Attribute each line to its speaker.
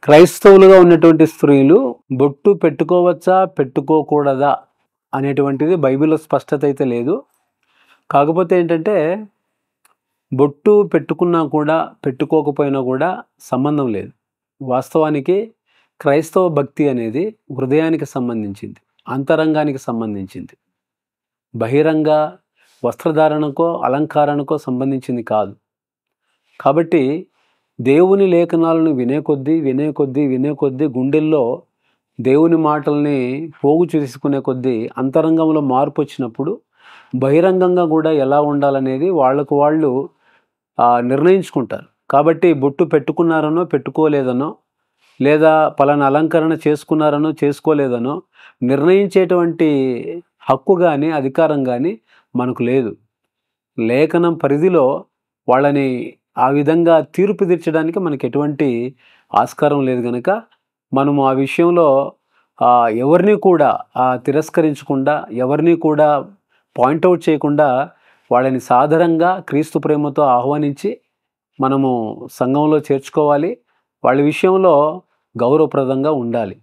Speaker 1: క్రైస్తవులుగా ఉన్నటువంటి స్త్రీలు బొట్టు పెట్టుకోవచ్చా పెట్టుకోకూడదా అనేటువంటిది బైబిల్లో స్పష్టత అయితే లేదు. కాకపోతే ఏంటంటే బొట్టు పెట్టుకున్నా కూడా పెట్టుకోకపోయినా కూడా సంబంధం లేదు. వాస్తవానికి క్రైస్తవ భక్తి అనేది హృదయానికి సంబంధించింది, అంతరంగానికి సంబంధించింది. బహిరంగ వస్త్రధారణకో అలంకారణకో సంబంధించింది కాదు. కాబట్టి దేవుని లేఖనాలను వినే కొద్దీ గుండెల్లో దేవుని మాటల్ని పోగు చేసుకునే కొద్దీ అంతరంగంలో మార్పు వచ్చినప్పుడు బహిరంగంగా కూడా ఎలా ఉండాలనేది వాళ్ళకు వాళ్ళు నిర్ణయించుకుంటారు. కాబట్టి బొట్టు పెట్టుకున్నారనో పెట్టుకోలేదనో, లేదా పలానా అలంకరణ చేసుకున్నారనో చేసుకోలేదనో నిర్ణయించేటువంటి హక్కు కానీ అధికారం కానీ మనకు లేదు. లేఖనం పరిధిలో వాళ్ళని ఆ విధంగా తీర్పు తీర్చడానికి మనకు ఎటువంటి ఆస్కారం లేదు కనుక మనము ఆ విషయంలో ఎవరిని కూడా తిరస్కరించకుండా, ఎవరిని కూడా పాయింట్అవుట్ చేయకుండా వాళ్ళని సాధారణంగా క్రీస్తు ప్రేమతో ఆహ్వానించి మనము సంఘంలో చేర్చుకోవాలి. వాళ్ళ విషయంలో గౌరవప్రదంగా ఉండాలి.